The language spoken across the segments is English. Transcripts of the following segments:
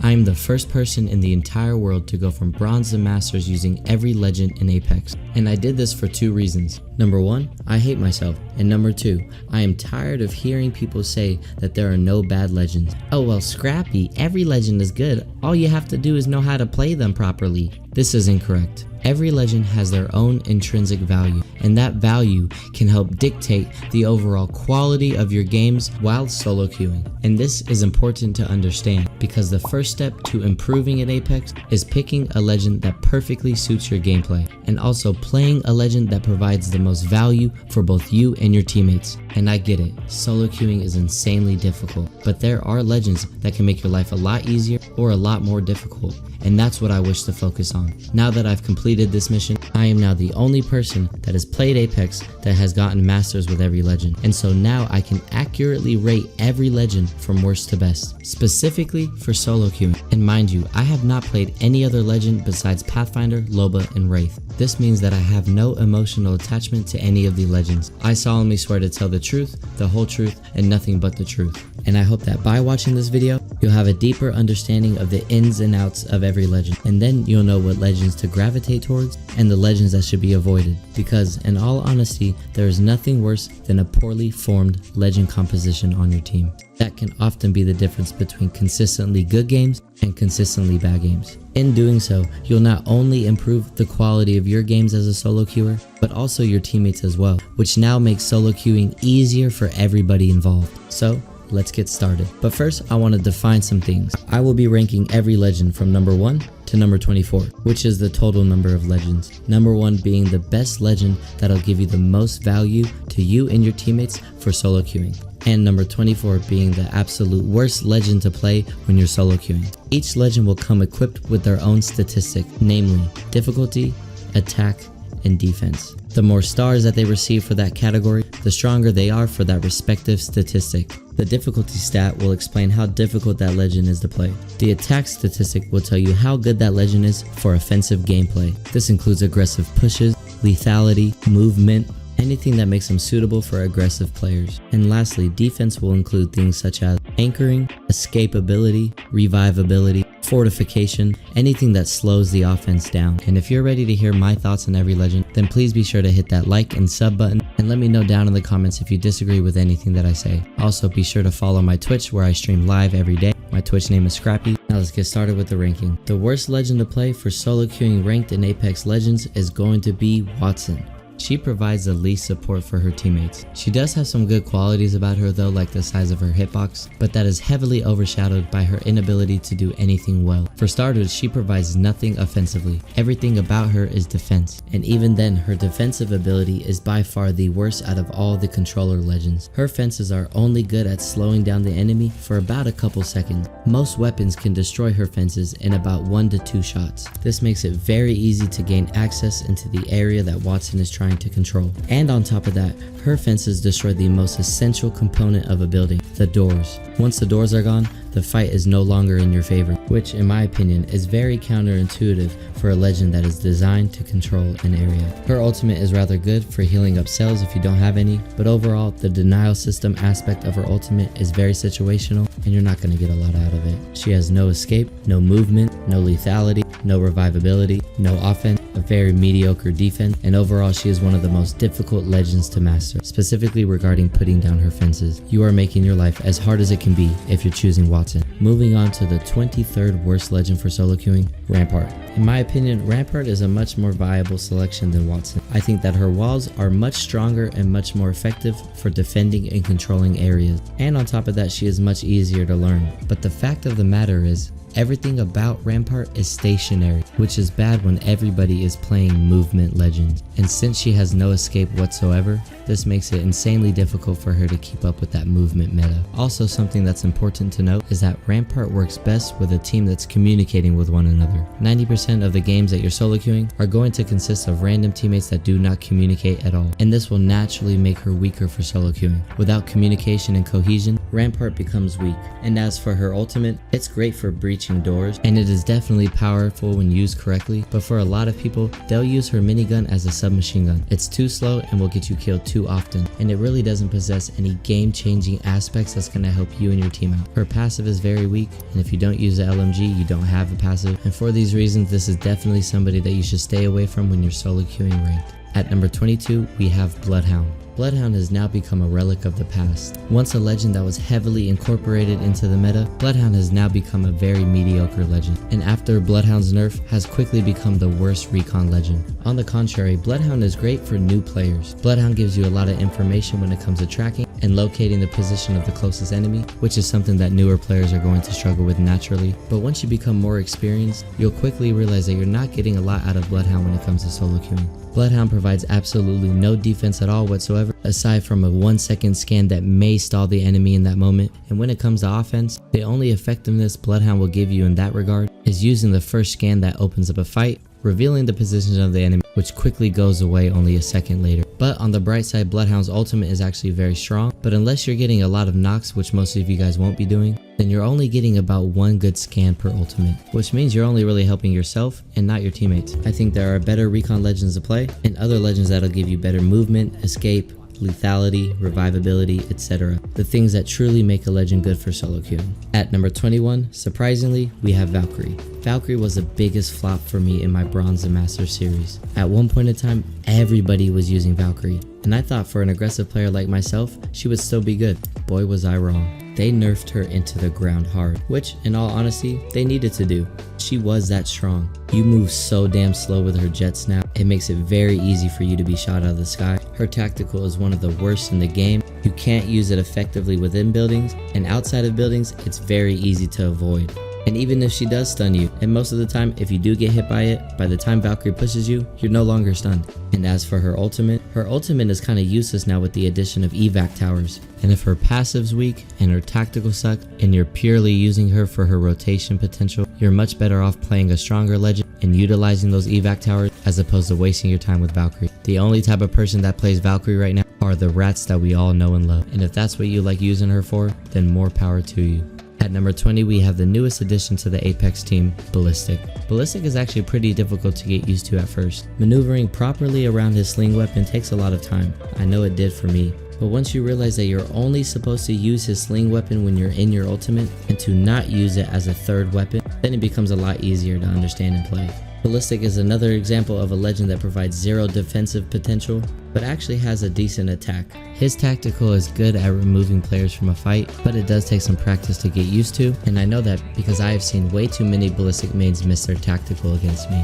I am the first person in the entire world to go from bronze to masters using every legend in Apex. And I did this for 2 reasons. Number 1, I hate myself. And number 2, I am tired of hearing people say that there are no bad legends. Oh well, Scrappy, every legend is good. All you have to do is know how to play them properly. This is incorrect. Every legend has their own intrinsic value, and that value can help dictate the overall quality of your games while solo queuing. And this is important to understand because the first step to improving in Apex is picking a legend that perfectly suits your gameplay, and also playing a legend that provides the most value for both you and your teammates. And I get it, solo queuing is insanely difficult, but there are legends that can make your life a lot easier or a lot more difficult, and that's what I wish to focus on. Now that I've completed this mission, I am now the only person that has played Apex that has gotten masters with every legend, and so now I can accurately rate every legend from worst to best, specifically for solo queuing. And mind you, I have not played any other legend besides Pathfinder, Loba, and Wraith. This means that I have no emotional attachment to any of the legends. I solemnly swear to tell the truth, the whole truth, and nothing but the truth. And I hope that by watching this video, you'll have a deeper understanding of the ins and outs of every legend, and then you'll know what legends to gravitate towards and the legends that should be avoided. Because in all honesty, there is nothing worse than a poorly formed legend composition on your team. That can often be the difference between consistently good games and consistently bad games. In doing so, you'll not only improve the quality of your games as a solo queuer, but also your teammates as well, which now makes solo queuing easier for everybody involved. So, let's get started. But first, I want to define some things. I will be ranking every legend from number 1 to number 24, which is the total number of legends. Number 1 being the best legend that'll give you the most value to you and your teammates for solo queuing, and number 24 being the absolute worst legend to play when you're solo queuing. Each legend will come equipped with their own statistic, namely difficulty, attack, and defense. The more stars that they receive for that category, the stronger they are for that respective statistic. The difficulty stat will explain how difficult that legend is to play. The attack statistic will tell you how good that legend is for offensive gameplay. This includes aggressive pushes, lethality, movement, anything that makes them suitable for aggressive players. And lastly, defense will include things such as anchoring, escapability, revivability, fortification, anything that slows the offense down. And if you're ready to hear my thoughts on every legend, then please be sure to hit that like and sub button, and let me know down in the comments if you disagree with anything that I say. Also, be sure to follow my Twitch where I stream live every day. My Twitch name is Scrappy. Now let's get started with the ranking. The worst legend to play for solo queuing ranked in Apex Legends is going to be Wattson. She provides the least support for her teammates. She does have some good qualities about her though, like the size of her hitbox, but that is heavily overshadowed by her inability to do anything well. For starters, she provides nothing offensively. Everything about her is defense, and even then her defensive ability is by far the worst out of all the controller legends. Her fences are only good at slowing down the enemy for about a couple seconds. Most weapons can destroy her fences in about 1 to 2 shots. This makes it very easy to gain access into the area that Wattson is trying to control. And on top of that, her fences destroy the most essential component of a building, the doors. Once the doors are gone, the fight is no longer in your favor, which in my opinion is very counterintuitive for a legend that is designed to control an area. Her ultimate is rather good for healing up cells if you don't have any, but overall the denial system aspect of her ultimate is very situational and you're not going to get a lot out of it. She has no escape, no movement, no lethality, no revivability, no offense, a very mediocre defense, and overall she is one of the most difficult legends to master, specifically regarding putting down her fences. You are making your life as hard as it can be if you're choosing Wattson. Moving on to the 23rd worst legend for solo queuing, Rampart. In my opinion, Rampart is a much more viable selection than Wattson. I think that her walls are much stronger and much more effective for defending and controlling areas. And on top of that, she is much easier to learn. But the fact of the matter is, everything about Rampart is stationary, which is bad when everybody is playing movement legends. And since she has no escape whatsoever, this makes it insanely difficult for her to keep up with that movement meta. Also, something that's important to note is that Rampart works best with a team that's communicating with one another. 90% of the games that you're solo queuing are going to consist of random teammates that do not communicate at all, and this will naturally make her weaker for solo queuing. Without communication and cohesion, Rampart becomes weak. And as for her ultimate, it's great for breaching breaching doors, and it is definitely powerful when used correctly, but for a lot of people, they'll use her minigun as a submachine gun. It's too slow and will get you killed too often, and it really doesn't possess any game-changing aspects that's going to help you and your team out. Her passive is very weak, and if you don't use the LMG, you don't have a passive, and for these reasons, this is definitely somebody that you should stay away from when you're solo queuing ranked. At number 22, we have Bloodhound. Bloodhound has now become a relic of the past. Once a legend that was heavily incorporated into the meta, Bloodhound has now become a very mediocre legend, and after Bloodhound's nerf, has quickly become the worst recon legend. On the contrary, Bloodhound is great for new players. Bloodhound gives you a lot of information when it comes to tracking and locating the position of the closest enemy, which is something that newer players are going to struggle with naturally. But once you become more experienced, you'll quickly realize that you're not getting a lot out of Bloodhound when it comes to solo queuing. Bloodhound provides absolutely no defense at all whatsoever, aside from a 1-second scan that may stall the enemy in that moment. And when it comes to offense, the only effectiveness Bloodhound will give you in that regard is using the first scan that opens up a fight, revealing the position of the enemy, which quickly goes away only a second later. But on the bright side, Bloodhound's ultimate is actually very strong, but unless you're getting a lot of knocks, which most of you guys won't be doing, then you're only getting about 1 good scan per ultimate, which means you're only really helping yourself and not your teammates. I think there are better recon legends to play, and other legends that'll give you better movement, escape, lethality, revivability, etc. The things that truly make a legend good for solo queuing. At number 21, surprisingly, we have Valkyrie. Valkyrie was the biggest flop for me in my Bronze and Master series. At one point in time, everybody was using Valkyrie, and I thought for an aggressive player like myself, she would still be good. Boy was I wrong. They nerfed her into the ground hard, which in all honesty, they needed to do. She was that strong. You move so damn slow with her jet snap, it makes it very easy for you to be shot out of the sky. Her tactical is one of the worst in the game. You can't use it effectively within buildings, and outside of buildings, it's very easy to avoid. And even if she does stun you, and most of the time if you do get hit by it, by the time Valkyrie pushes you, you're no longer stunned. And as for her ultimate is kind of useless now with the addition of evac towers. And if her passive's weak and her tactical suck, and you're purely using her for her rotation potential, you're much better off playing a stronger legend and utilizing those evac towers as opposed to wasting your time with Valkyrie. The only type of person that plays Valkyrie right now are the rats that we all know and love. And if that's what you like using her for, then more power to you. At number 20, we have the newest addition to the Apex team, Ballistic. Ballistic is actually pretty difficult to get used to at first. Maneuvering properly around his sling weapon takes a lot of time. I know it did for me. But once you realize that you're only supposed to use his sling weapon when you're in your ultimate, and to not use it as a third weapon, then it becomes a lot easier to understand and play. Ballistic is another example of a legend that provides 0 defensive potential, but actually has a decent attack. His tactical is good at removing players from a fight, but it does take some practice to get used to, and I know that because I have seen way too many Ballistic mains miss their tactical against me.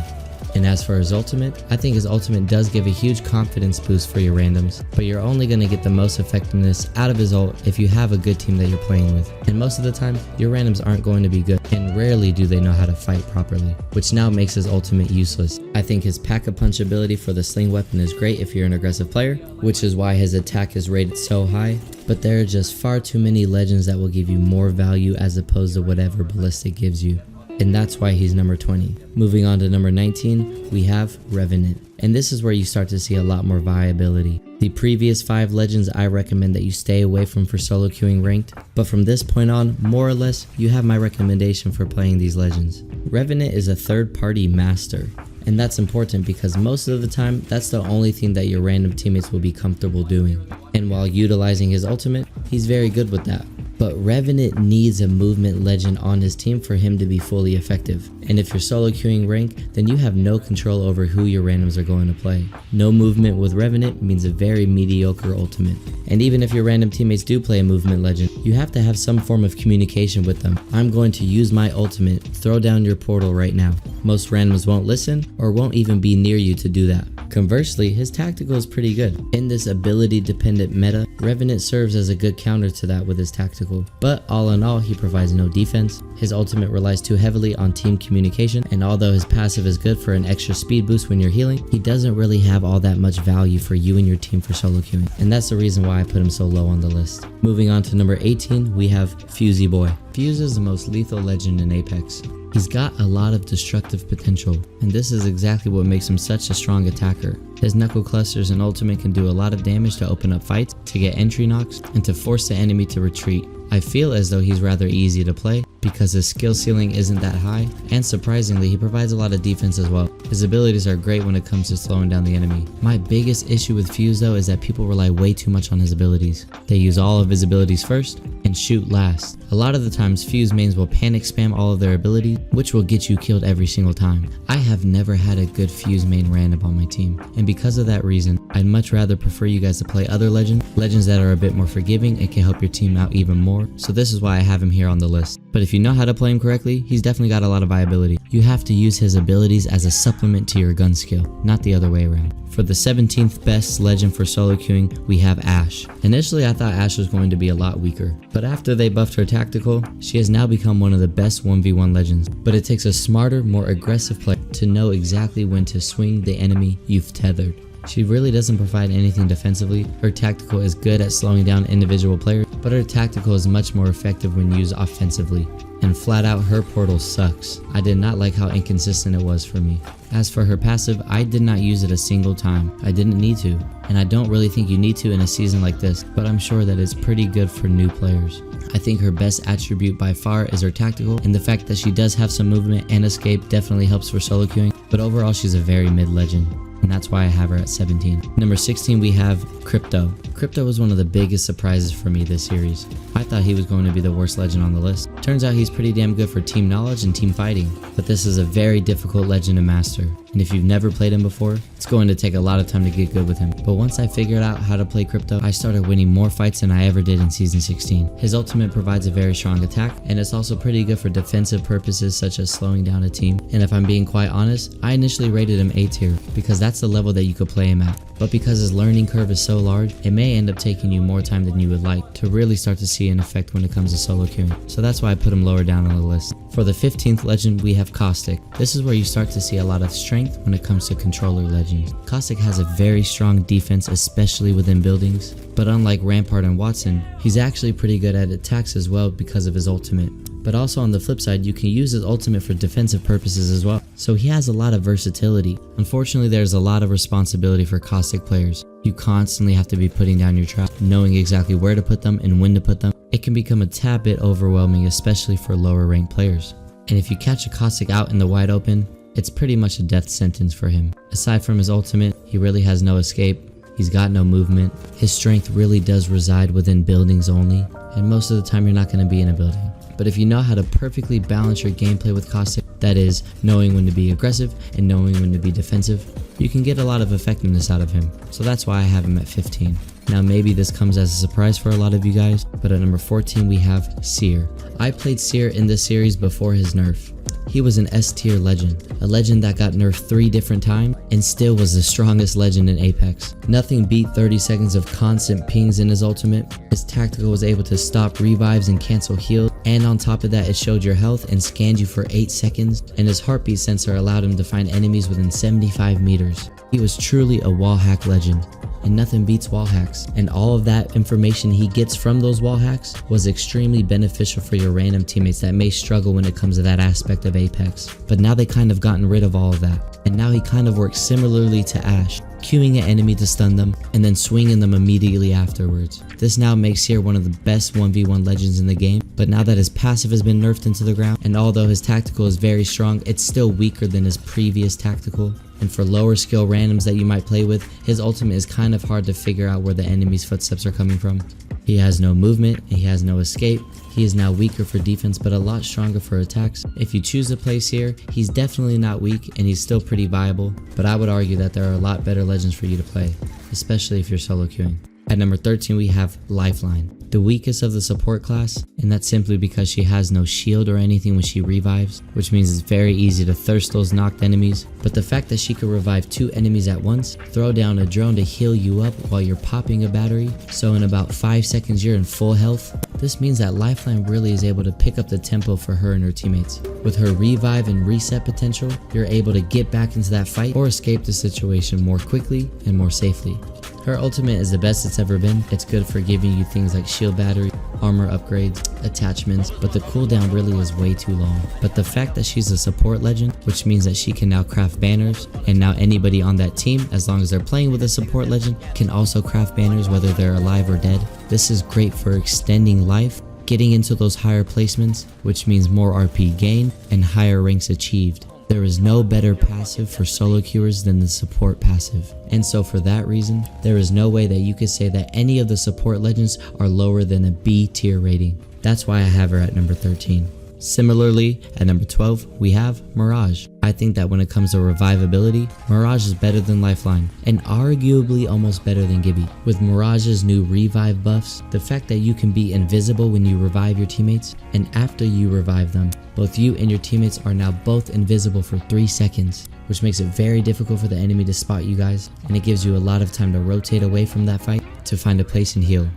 And as for his ultimate, I think his ultimate does give a huge confidence boost for your randoms, but you're only going to get the most effectiveness out of his ult if you have a good team that you're playing with. And most of the time, your randoms aren't going to be good, and rarely do they know how to fight properly, which now makes his ultimate useless. I think his pack-a-punch ability for the sling weapon is great if you're an aggressive player, which is why his attack is rated so high, but there are just far too many legends that will give you more value as opposed to whatever Ballistic gives you. And that's why he's number 20. Moving on to number 19, we have Revenant. And this is where you start to see a lot more viability. The previous 5 legends I recommend that you stay away from for solo queuing ranked, but from this point on, more or less, you have my recommendation for playing these legends. Revenant is a third-party master, and that's important because most of the time, that's the only thing that your random teammates will be comfortable doing. And while utilizing his ultimate, he's very good with that. But Revenant needs a movement legend on his team for him to be fully effective. And if you're solo queuing rank, then you have no control over who your randoms are going to play. No movement with Revenant means a very mediocre ultimate. And even if your random teammates do play a movement legend, you have to have some form of communication with them. I'm going to use my ultimate, throw down your portal right now. Most randoms won't listen or won't even be near you to do that. Conversely, his tactical is pretty good. In this ability dependent meta, Revenant serves as a good counter to that with his tactical. But all in all, he provides no defense. His ultimate relies too heavily on team communication, and although his passive is good for an extra speed boost when you're healing, he doesn't really have all that much value for you and your team for solo queuing, and that's the reason why I put him so low on the list. Moving on to number 18, we have Fusey Boy. Fuse is the most lethal legend in Apex. He's got a lot of destructive potential, and this is exactly what makes him such a strong attacker. His knuckle clusters and ultimate can do a lot of damage to open up fights, to get entry knocks, and to force the enemy to retreat. I feel as though he's rather easy to play because his skill ceiling isn't that high, and surprisingly, he provides a lot of defense as well. His abilities are great when it comes to slowing down the enemy. My biggest issue with Fuse though is that people rely way too much on his abilities. They use all of his abilities first and shoot last. A lot of the times Fuse mains will panic spam all of their abilities, which will get you killed every single time. I have never had a good Fuse main random on my team, and because of that reason, I'd much rather prefer you guys to play other legends that are a bit more forgiving and can help your team out even more, so this is why I have him here on the list. But if you know how to play him correctly, he's definitely got a lot of viability. You have to use his abilities as a supplement to your gun skill, not the other way around. For the 17th best legend for solo queuing, we have Ashe. Initially I thought Ashe was going to be a lot weaker, but after they buffed her tactical, she has now become one of the best 1v1 legends. But it takes a smarter, more aggressive player to know exactly when to swing the enemy you've tethered. She really doesn't provide anything defensively. Her tactical is good at slowing down individual players, but her tactical is much more effective when used offensively. And flat out, her portal sucks. I did not like how inconsistent it was for me. As for her passive, I did not use it a single time. I didn't need to, and I don't really think you need to in a season like this, but I'm sure that it's pretty good for new players. I think her best attribute by far is her tactical, and the fact that she does have some movement and escape definitely helps for solo queuing, but overall she's a very mid legend, and that's why I have her at 17. Number 16 we have Crypto. Crypto was one of the biggest surprises for me this series. I thought he was going to be the worst legend on the list. Turns out he's pretty damn good for team knowledge and team fighting, but this is a very difficult legend to master, and if you've never played him before, it's going to take a lot of time to get good with him. But once I figured out how to play Crypto, I started winning more fights than I ever did in season 16. His ultimate provides a very strong attack, and it's also pretty good for defensive purposes such as slowing down a team. And if I'm being quite honest, I initially rated him A tier because that's the level that you could play him at. But because his learning curve is so large, it may end up taking you more time than you would like to really start to see an effect when it comes to solo queuing. So that's why I put him lower down on the list. For the 15th legend, we have Caustic. This is where you start to see a lot of strength when it comes to controller legends. Caustic has a very strong defense, especially within buildings, but unlike Rampart and Watson, he's actually pretty good at attacks as well because of his ultimate. But also on the flip side, you can use his ultimate for defensive purposes as well. So he has a lot of versatility. Unfortunately, there's a lot of responsibility for Caustic players. You constantly have to be putting down your trap, knowing exactly where to put them and when to put them. It can become a tad bit overwhelming, especially for lower ranked players. And if you catch a Caustic out in the wide open, it's pretty much a death sentence for him. Aside from his ultimate, he really has no escape. He's got no movement. His strength really does reside within buildings only, and most of the time you're not going to be in a building. But if you know how to perfectly balance your gameplay with Caustic, that is, knowing when to be aggressive and knowing when to be defensive, you can get a lot of effectiveness out of him. So that's why I have him at 15. Now maybe this comes as a surprise for a lot of you guys, but at number 14 we have Seer. I played Seer in this series before his nerf. He was an S tier legend, a legend that got nerfed 3 different times and still was the strongest legend in Apex. Nothing beat 30 seconds of constant pings in his ultimate. His tactical was able to stop revives and cancel heals, and on top of that it showed your health and scanned you for 8 seconds, and his heartbeat sensor allowed him to find enemies within 75 meters. He was truly a wall hack legend, and nothing beats wall hacks, and all of that information he gets from those wall hacks was extremely beneficial for your random teammates that may struggle when it comes to that aspect of Apex. But now they kind of gotten rid of all of that, and now he kind of works similarly to Ashe, queuing an enemy to stun them and then swinging them immediately afterwards. This now makes Seer one of the best 1v1 legends in the game, but now that his passive has been nerfed into the ground, and although his tactical is very strong, it's still weaker than his previous tactical. And for lower skill randoms that you might play with, his ultimate is kind of hard to figure out where the enemy's footsteps are coming from. He has no movement, and he has no escape. He is now weaker for defense but a lot stronger for attacks. If you choose to play Seer, he's definitely not weak and he's still pretty viable, but I would argue that there are a lot better legends for you to play, especially if you're solo queuing. At number 13 we have Lifeline, the weakest of the support class, and that's simply because she has no shield or anything when she revives, which means it's very easy to thirst those knocked enemies. But the fact that she could revive 2 enemies at once, throw down a drone to heal you up while you're popping a battery, so in about 5 seconds you're in full health, this means that Lifeline really is able to pick up the tempo for her and her teammates. With her revive and reset potential, you're able to get back into that fight or escape the situation more quickly and more safely. Her ultimate is the best it's ever been. It's good for giving you things like shield battery, armor upgrades, attachments, but the cooldown really is way too long. But the fact that she's a support legend, which means that she can now craft banners, and now anybody on that team, as long as they're playing with a support legend, can also craft banners whether they're alive or dead. This is great for extending life getting into those higher placements, which means more RP gained and higher ranks achieved. There is no better passive for solo queuers than the support passive. And so for that reason, there is no way that you could say that any of the support legends are lower than a B tier rating. That's why I have her at number 13. Similarly, at number 12, we have Mirage. I think that when it comes to revivability, Mirage is better than Lifeline, and arguably almost better than Gibby. With Mirage's new revive buffs, the fact that you can be invisible when you revive your teammates, and after you revive them, both you and your teammates are now both invisible for 3 seconds, which makes it very difficult for the enemy to spot you guys, and it gives you a lot of time to rotate away from that fight to find a place and heal.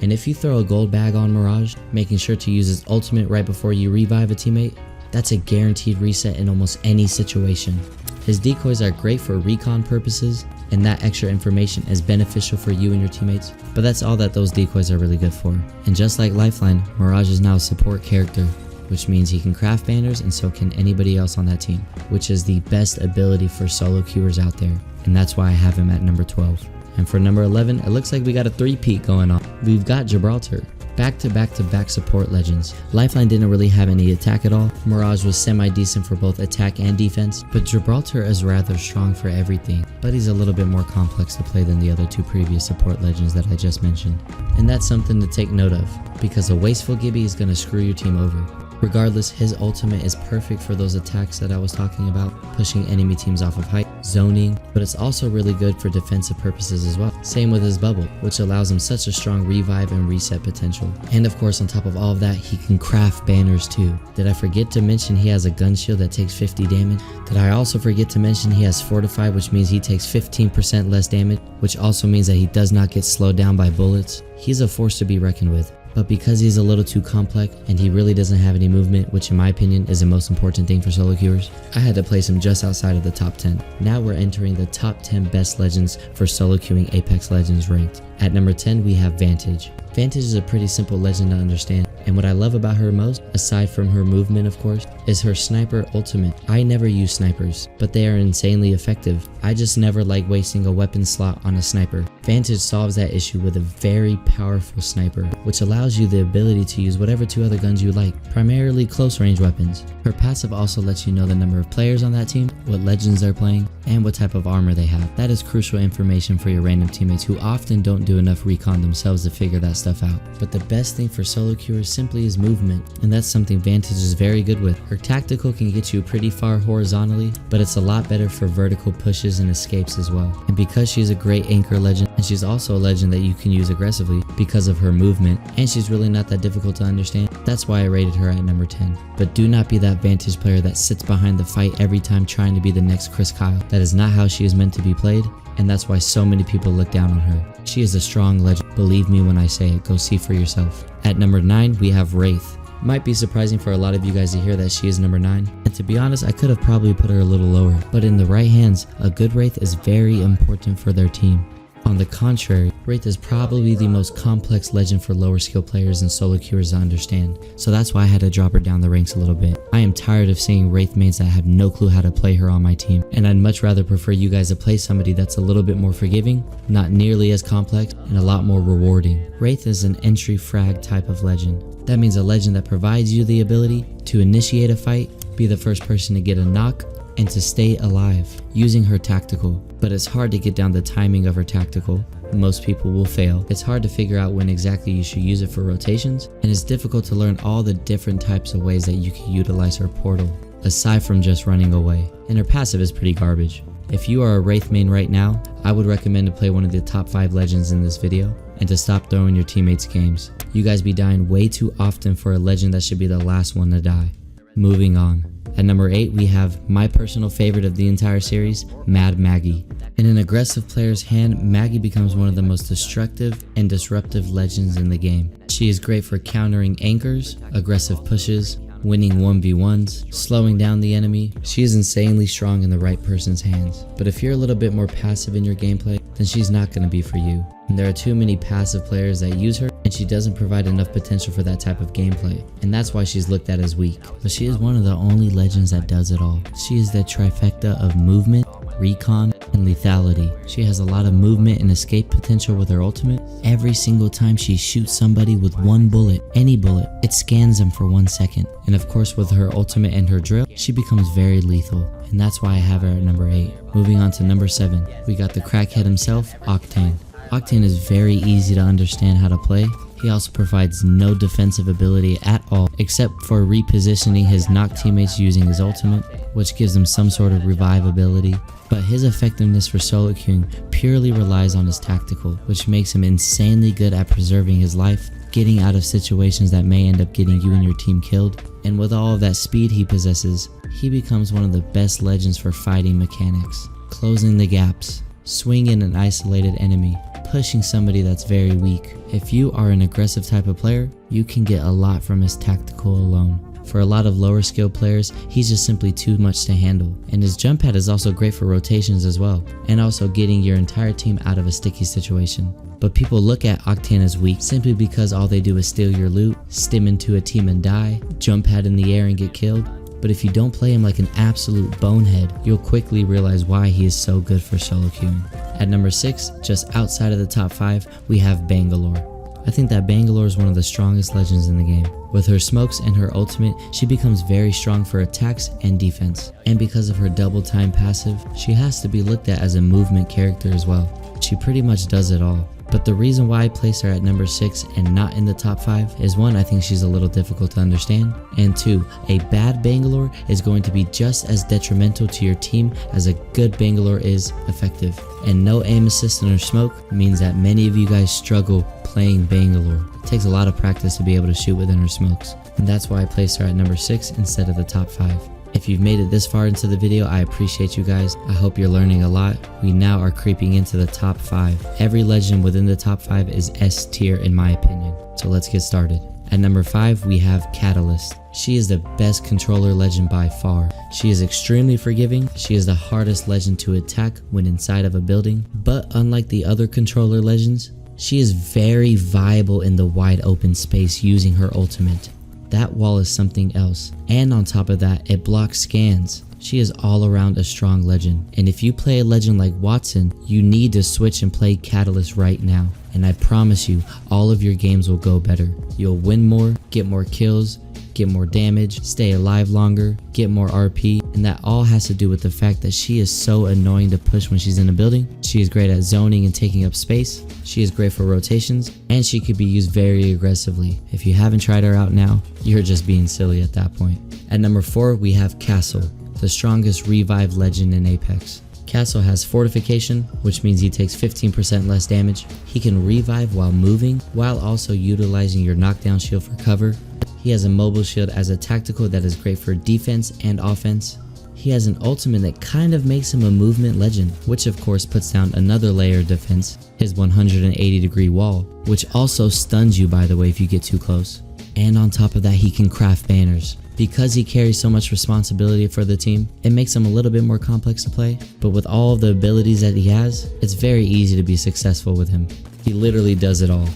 And if you throw a gold bag on Mirage, making sure to use his ultimate right before you revive a teammate, that's a guaranteed reset in almost any situation. His decoys are great for recon purposes, and that extra information is beneficial for you and your teammates, but that's all that those decoys are really good for. And just like Lifeline, Mirage is now a support character, which means he can craft banners and so can anybody else on that team, which is the best ability for solo queuers out there, and that's why I have him at number 12. And for number 11, it looks like we got a three-peat going on. We've got Gibraltar. Back-to-back-to-back support legends. Lifeline didn't really have any attack at all. Mirage was semi-decent for both attack and defense, but Gibraltar is rather strong for everything. But he's a little bit more complex to play than the other two previous support legends that I just mentioned. And that's something to take note of, because a wasteful Gibby is going to screw your team over. Regardless, his ultimate is perfect for those attacks that I was talking about, pushing enemy teams off of height, zoning, but it's also really good for defensive purposes as well. Same with his bubble, which allows him such a strong revive and reset potential. And of course, on top of all of that, he can craft banners too. Did I forget to mention he has a gun shield that takes 50 damage? Did I also forget to mention he has fortified, which means he takes 15% less damage, which also means that he does not get slowed down by bullets? He's a force to be reckoned with. But because he's a little too complex and he really doesn't have any movement, which in my opinion is the most important thing for solo queuers, I had to place him just outside of the top 10. Now we're entering the top 10 best legends for solo queuing Apex Legends ranked. At number 10, we have Vantage. Vantage is a pretty simple legend to understand, and what I love about her most, aside from her movement of course, is her sniper ultimate. I never use snipers, but they are insanely effective. I just never like wasting a weapon slot on a sniper. Vantage solves that issue with a very powerful sniper, which allows you the ability to use whatever two other guns you like, primarily close range weapons. Her passive also lets you know the number of players on that team, what legends they're playing, and what type of armor they have. That is crucial information for your random teammates who often don't do enough recon themselves to figure that stuff out. But the best thing for solo queuers simply is movement, and that's something Vantage is very good with. Her tactical can get you pretty far horizontally, but it's a lot better for vertical pushes and escapes as well. And because she's a great anchor legend, and she's also a legend that you can use aggressively because of her movement, and she's really not that difficult to understand, that's why I rated her at number 10. But do not be that Vantage player that sits behind the fight every time trying to be the next Chris Kyle. That is not how she is meant to be played, and that's why so many people look down on her. She is a strong legend, believe me when I say it, go see for yourself. At number 9, we have Wraith. Might be surprising for a lot of you guys to hear that she is number 9, and to be honest, I could have probably put her a little lower, but in the right hands, a good Wraith is very important for their team. On the contrary, Wraith is probably the most complex legend for lower skill players and solo queuers to understand, so that's why I had to drop her down the ranks a little bit. I am tired of seeing Wraith mains that have no clue how to play her on my team, and I'd much rather prefer you guys to play somebody that's a little bit more forgiving, not nearly as complex, and a lot more rewarding. Wraith is an entry frag type of legend. That means a legend that provides you the ability to initiate a fight, be the first person to get a knock, and to stay alive using her tactical. But it's hard to get down the timing of her tactical. Most people will fail. It's hard to figure out when exactly you should use it for rotations, and it's difficult to learn all the different types of ways that you can utilize her portal, aside from just running away. And her passive is pretty garbage. If you are a Wraith main right now, I would recommend to play one of the top 5 legends in this video, and to stop throwing your teammates games. You guys be dying way too often for a legend that should be the last one to die. Moving on. At number 8, we have my personal favorite of the entire series, Mad Maggie. In an aggressive player's hand, Maggie becomes one of the most destructive and disruptive legends in the game. She is great for countering anchors, aggressive pushes, winning 1v1s, slowing down the enemy. She is insanely strong in the right person's hands. But if you're a little bit more passive in your gameplay, then she's not going to be for you. And there are too many passive players that use her, and she doesn't provide enough potential for that type of gameplay, and that's why she's looked at as weak. But she is one of the only legends that does it all. She is the trifecta of movement, recon, and and lethality. She has a lot of movement and escape potential with her ultimate. Every single time she shoots somebody with one bullet, any bullet, it scans them for 1 second. And of course with her ultimate and her drill, she becomes very lethal. And that's why I have her at number 8. Moving on to number 7, we got the crackhead himself, Octane. Octane is very easy to understand how to play. He also provides no defensive ability at all, except for repositioning his knock teammates using his ultimate, which gives him some sort of revive ability. But his effectiveness for solo queuing purely relies on his tactical, which makes him insanely good at preserving his life, getting out of situations that may end up getting you and your team killed. And with all of that speed he possesses, he becomes one of the best legends for fighting mechanics, closing the gaps, swinging an isolated enemy, pushing somebody that's very weak. If you are an aggressive type of player, you can get a lot from his tactical alone. For a lot of lower skill players, he's just simply too much to handle. And his jump pad is also great for rotations as well, and also getting your entire team out of a sticky situation. But people look at Octane as weak simply because all they do is steal your loot, stim into a team and die, jump pad in the air and get killed. But if you don't play him like an absolute bonehead, you'll quickly realize why he is so good for solo queuing. At number 6, just outside of the top 5, we have Bangalore. I think that Bangalore is one of the strongest legends in the game. With her smokes and her ultimate, she becomes very strong for attacks and defense. And because of her double time passive, she has to be looked at as a movement character as well. She pretty much does it all. But the reason why I place her at number 6 and not in the top 5 is 1, I think she's a little difficult to understand, and 2, a bad Bangalore is going to be just as detrimental to your team as a good Bangalore is effective. And no aim assist in her smoke means that many of you guys struggle playing Bangalore. It takes a lot of practice to be able to shoot within her smokes, and that's why I placed her at number 6 instead of the top 5. If you've made it this far into the video, I appreciate you guys. I hope you're learning a lot. We now are creeping into the top 5. Every legend within the top 5 is S tier in my opinion. So let's get started. At number 5, we have Catalyst. She is the best controller legend by far. She is extremely forgiving. She is the hardest legend to attack when inside of a building. But unlike the other controller legends, she is very viable in the wide open space using her ultimate. That wall is something else, and on top of that, it blocks scans. She is all around a strong legend, and if you play a legend like Watson, you need to switch and play Catalyst right now, and I promise you, all of your games will go better. You'll win more, get more kills, get more damage, stay alive longer, get more RP, and that all has to do with the fact that she is so annoying to push when she's in a building. She is great at zoning and taking up space. She is great for rotations, and she could be used very aggressively. If you haven't tried her out now, you're just being silly at that point. At number 4, we have Castle, the strongest revive legend in Apex. Castle has fortification, which means he takes 15% less damage. He can revive while moving, while also utilizing your knockdown shield for cover. He has a mobile shield as a tactical that is great for defense and offense. He has an ultimate that kind of makes him a movement legend, which of course puts down another layer of defense, his 180-degree wall, which also stuns you by the way if you get too close. And on top of that, he can craft banners. Because he carries so much responsibility for the team, it makes him a little bit more complex to play, but with all of the abilities that he has, it's very easy to be successful with him. He literally does it all,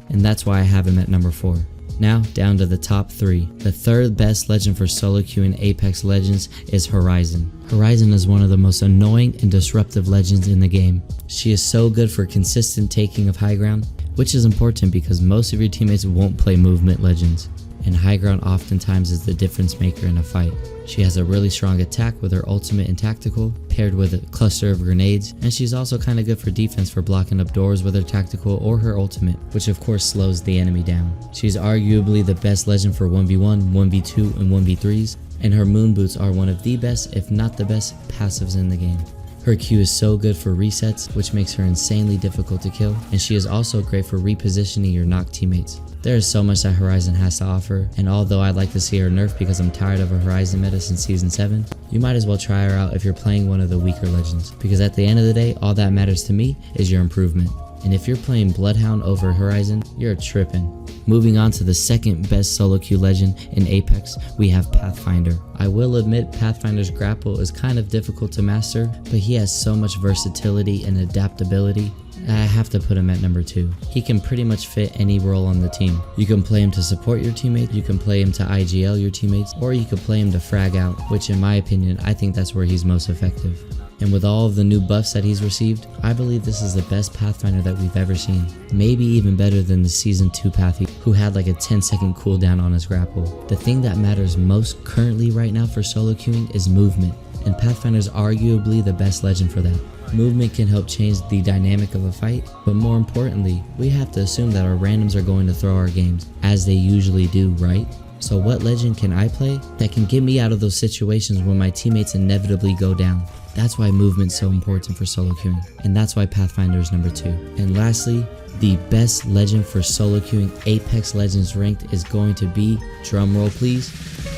and that's why I have him at number 4. Now, down to the top 3. The third best legend for solo queue in Apex Legends is Horizon. Horizon is one of the most annoying and disruptive legends in the game. She is so good for consistent taking of high ground, which is important because most of your teammates won't play movement legends, and high ground oftentimes is the difference maker in a fight. She has a really strong attack with her ultimate and tactical, paired with a cluster of grenades, and she's also kind of good for defense for blocking up doors with her tactical or her ultimate, which of course slows the enemy down. She's arguably the best legend for 1v1, 1v2, and 1v3s, and her moon boots are one of the best, if not the best, passives in the game. Her Q is so good for resets, which makes her insanely difficult to kill, and she is also great for repositioning your knock teammates. There is so much that Horizon has to offer, and although I'd like to see her nerfed because I'm tired of her Horizon meta since Season 7, you might as well try her out if you're playing one of the weaker legends, because at the end of the day, all that matters to me is your improvement. And if you're playing Bloodhound over Horizon, you're tripping. Moving on to the second best solo queue legend in Apex, we have Pathfinder. I will admit Pathfinder's grapple is kind of difficult to master, but he has so much versatility and adaptability. I have to put him at number 2. He can pretty much fit any role on the team. You can play him to support your teammates, you can play him to IGL your teammates, or you can play him to frag out, which in my opinion, I think that's where he's most effective. And with all of the new buffs that he's received, I believe this is the best Pathfinder that we've ever seen. Maybe even better than the Season 2 Pathy, who had like a 10-second cooldown on his grapple. The thing that matters most currently right now for solo queuing is movement, and Pathfinder's arguably the best legend for that. Movement can help change the dynamic of a fight, but more importantly, we have to assume that our randoms are going to throw our games, as they usually do, right? So what legend can I play that can get me out of those situations when my teammates inevitably go down? That's why movement's so important for solo queuing, and that's why Pathfinder is number 2. And lastly, the best legend for solo queuing Apex Legends ranked is going to be, drumroll please,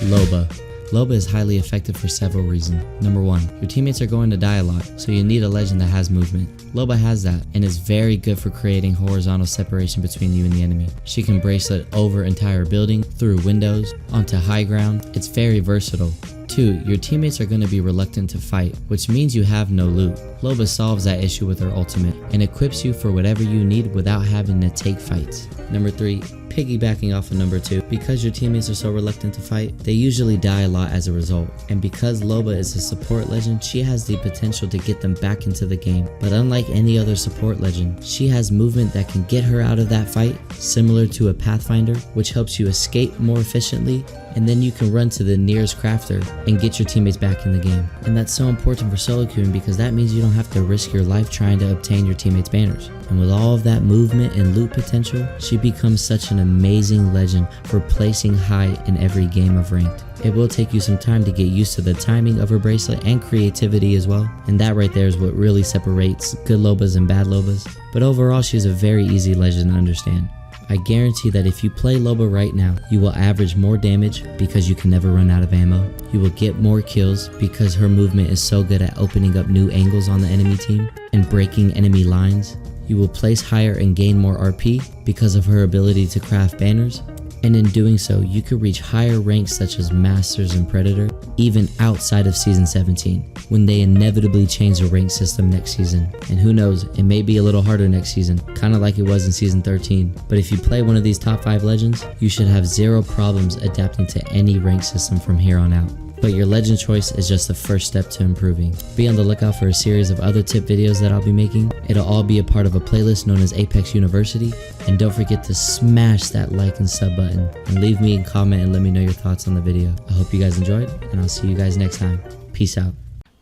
Loba. Loba is highly effective for several reasons. Number 1, your teammates are going to die a lot, so you need a legend that has movement. Loba has that, and is very good for creating horizontal separation between you and the enemy. She can bracelet over entire building, through windows, onto high ground. It's very versatile. 2, your teammates are going to be reluctant to fight, which means you have no loot. Loba solves that issue with her ultimate, and equips you for whatever you need without having to take fights. Number 3, piggybacking off of number 2, because your teammates are so reluctant to fight, they usually die a lot as a result. And because Loba is a support legend, she has the potential to get them back into the game. But unlike any other support legend, she has movement that can get her out of that fight, similar to a Pathfinder, which helps you escape more efficiently, and then you can run to the nearest crafter and get your teammates back in the game. And that's so important for solo queuing because that means you don't have to risk your life trying to obtain your teammates' banners. And with all of that movement and loot potential, she becomes such an amazing legend for placing high in every game of ranked. It will take you some time to get used to the timing of her bracelet and creativity as well, and that right there is what really separates good Lobas and bad Lobas. But overall, she's a very easy legend to understand. I guarantee that if you play Loba right now, you will average more damage because you can never run out of ammo. You will get more kills because her movement is so good at opening up new angles on the enemy team and breaking enemy lines. You will place higher and gain more RP because of her ability to craft banners. And in doing so, you could reach higher ranks such as Masters and Predator, even outside of Season 17, when they inevitably change the rank system next season. And who knows, it may be a little harder next season, kinda like it was in Season 13. But if you play one of these top 5 legends, you should have zero problems adapting to any rank system from here on out. But your legend choice is just the first step to improving. Be on the lookout for a series of other tip videos that I'll be making. It'll all be a part of a playlist known as Apex University. And don't forget to smash that like and sub button. And leave me a comment and let me know your thoughts on the video. I hope you guys enjoyed, and I'll see you guys next time. Peace out.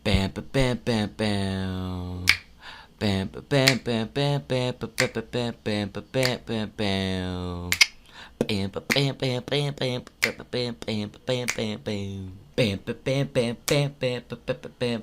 Bam, bam, bam, bam, bam. Bam, bam, bam, bam, bam, bam, bam, bam, bam, bam, bam, bam. Bam, bam, bam, bam, bam, bam, bam, bam, bam, bam, bam. Bam, bam, bam, bam, bam, bam, bam, bam, bam.